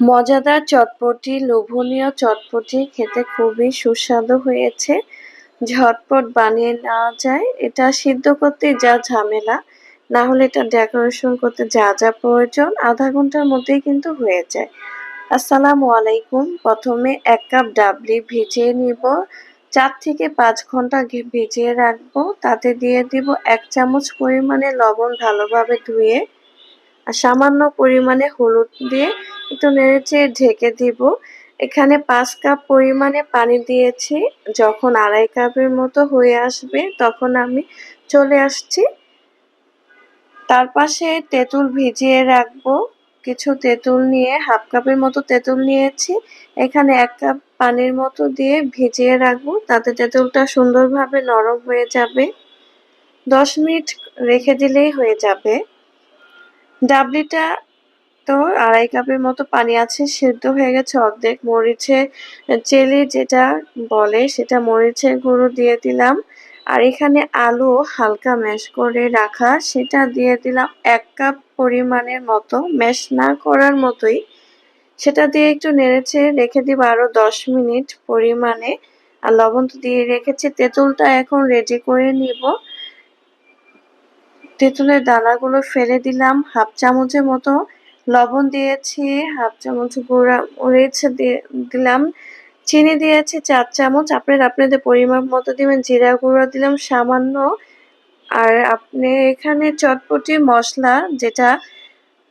মজাদার চটপটি, লোভনীয় চটপটি খেতে খুবই সুস্বাদু হয়েছে। ঝটপট বানিয়ে নেওয়া যায়। এটা সিদ্ধ করতে যা ঝামেলা, না হলে এটা ডেকোরেশন করতে যা যা প্রয়োজন ০.৫ ঘন্টার মধ্যেই কিন্তু হয়ে যায়। আসসালামু আলাইকুম। প্রথমে ১ কাপ ডাবলি ভিজিয়ে নিব। ৪ থেকে ৫ ঘন্টা ভিজিয়ে রাখবো। তাতে দিয়ে দিব ১ চামচ পরিমাণে লবণ ভালোভাবে ধুয়ে, আর সামান্য পরিমাণে হলুদ দিয়ে একটু নেড়েচেড়ে ঢেকে দিব। এখানে ৫ কাপ পরিমাণে পানি দিয়েছি। যখন ২.৫ কাপের মতো হয়ে আসবে তখন আমি চলে আসছি। তার পাশে তেঁতুল ভিজিয়ে রাখবো। কিছু তেঁতুল নিয়ে ১/২ কাপের মতো তেঁতুল নিয়েছি। এখানে ১ কাপ পানির মতো দিয়ে ভিজিয়ে রাখবো। তাতে তেঁতুলটা সুন্দরভাবে নরম হয়ে যাবে। ১০ মিনিট রেখে দিলেই হয়ে যাবে। ডাবলিটা তো ২.৫ কাপের মতো পানি আছে, সেদ্ধ হয়ে গেছে অর্ধেক। মরিচের চেলি যেটা বলে সেটা মরিচের গুঁড়ো দিয়ে দিলাম। আর এখানে আলু হালকা ম্যাশ করে রাখা সেটা দিয়ে দিলাম ১ কাপ পরিমাণের মতো, ম্যাশ না করার মতোই। সেটা দিয়ে একটু নেড়েচেড়ে রেখে দিব আরো ১০ মিনিট পরিমাণে। আর লবণ তো দিয়ে রেখেছি। তেঁতুলটা এখন রেডি করে নিব। তেঁতুলের দানাগুলো ফেলে দিলাম। ১/২ চামচের মতো লবণ দিয়েছি, ১/২ চামচ গুঁড়া মরিচ দিলাম, চিনি দিয়েছি ৪ চামচ। আপনারা আপনাদের পরিমাপ মতো দিবেন। জিরা গুঁড়ো দিলাম সামান্য। আর আপনি এখানে চটপটি মশলা যেটা,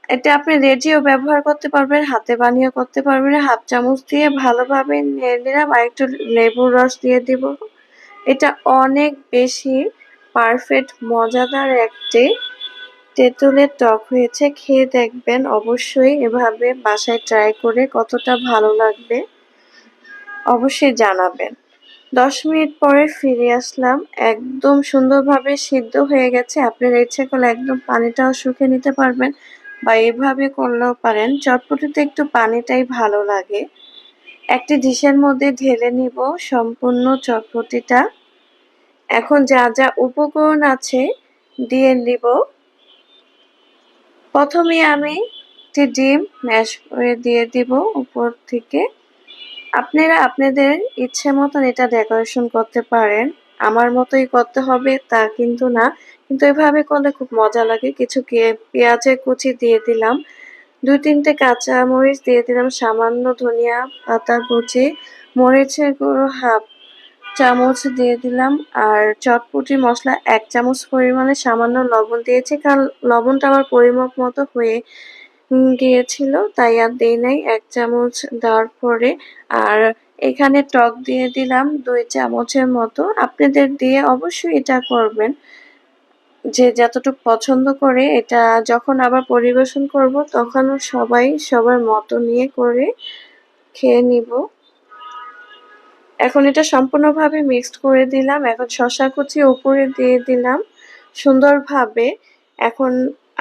এটা আপনি রেডিও ব্যবহার করতে পারবেন, হাতে বানিয়েও করতে পারবেন। ১/২ চামচ দিয়ে ভালোভাবে নেড়ে নিলাম। আর একটু লেবুর রস দিয়ে দিব। এটা অনেক বেশি পারফেক্ট মজাদার একটি তেঁতুলের টক হয়েছে। খেয়ে দেখবেন অবশ্যই, এভাবে বাসায় ট্রাই করে কতটা ভালো লাগবে অবশ্যই জানাবেন। ১০ মিনিট পরে ফিরে আসলাম। একদম সুন্দরভাবে সিদ্ধ হয়ে গেছে। আপনারা ইচ্ছে করলে একদম পানিটাও শুকিয়ে নিতে পারবেন বা এভাবে করলেও পারেন। চটপটিতে একটু পানিটাই ভালো লাগে। একটি ডিশের মধ্যে ঢেলে নিব সম্পূর্ণ চটপটিটা। এখন যা যা উপকরণ আছে দিয়ে নিব। প্রথমে আমি একটি ডিম ম্যাশ করে দিয়ে দিব উপর থেকে। আপনারা আপনাদের ইচ্ছে মতন এটা ডেকোরেশন করতে পারেন। আমার মতোই করতে হবে তা কিন্তু না, কিন্তু এভাবে করলে খুব মজা লাগে। কিছু পেঁয়াজের কুচি দিয়ে দিলাম, ২-৩টে কাঁচামরিচ দিয়ে দিলাম, সামান্য ধনিয়া পাতা কুচি, মরিচের গুঁড়ো ১/২ চামচ দিয়ে দিলাম, আর চটপটি মশলা ১ চামচ পরিমাণে সামান্য লবণ দিয়েছি, কারণ লবণটা আমার পরিমাপ মতো হয়ে গিয়েছিল তাই আর দেই নাই ১ চামচ দেওয়ার পরে। আর এখানে টক দিয়ে দিলাম ২ চামচের মতো। আপনাদের দিয়ে অবশ্যই এটা করবেন যে যতটুকু পছন্দ করে। এটা যখন আবার পরিবেশন করব তখনও সবাই সবার মতো নিয়ে করে খেয়ে নিব। এখন এটা সম্পূর্ণভাবে মিক্সড করে দিলাম। এখন শসা কুচি উপরে দিয়ে দিলাম সুন্দরভাবে। এখন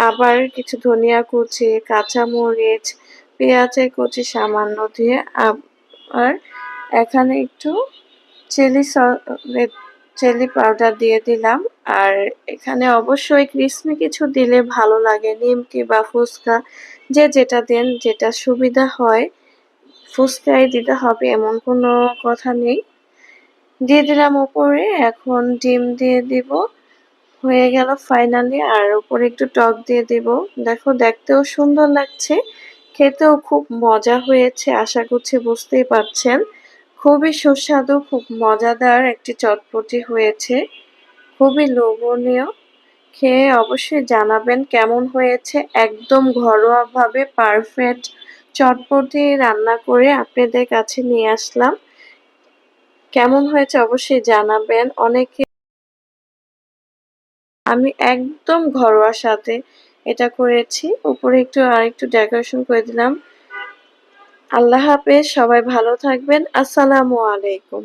আবার কিছু ধনিয়া কুচি, কাঁচামরিচ, পেঁয়াজের কুচি সামান্য দিয়ে আবার এখানে একটু চিলি পাউডার দিয়ে দিলাম। আর এখানে অবশ্যই ক্রিসপি কিছু দিলে ভালো লাগে, নিমকি বা ফুচকা যে যেটা দেন, যেটা সুবিধা হয়। ফুচকাই দিতে হবে এমন কোনো কথা নেই। দিয়ে দিলাম উপরে। এখন ডিম দিয়ে দিব। হয়ে গেল ফাইনালি। আর উপরে একটু টক দিয়ে দিব। দেখো দেখতেও সুন্দর লাগছে, খেতেও খুব মজা হয়েছে। আশা করছি বুঝতেই পারছেন। খুবই সুস্বাদু, খুব মজাদার একটি চটপটি হয়েছে, খুবই লোভনীয়। খেয়ে অবশ্যই জানাবেন কেমন হয়েছে। একদম ঘরোয়াভাবে পারফেক্ট চটপটি রান্না করে আপনাদের কাছে নিয়ে আসলাম। কেমন হয়েছে অবশ্যই জানাবেন। আমি একদম ঘরোয়া স্বাদে এটা করেছি। উপরে আরেকটু ডেকোরেশন করে দিলাম। আল্লাহ হাফেজ, সবাই ভালো থাকবেন। আসসালামু আলাইকুম।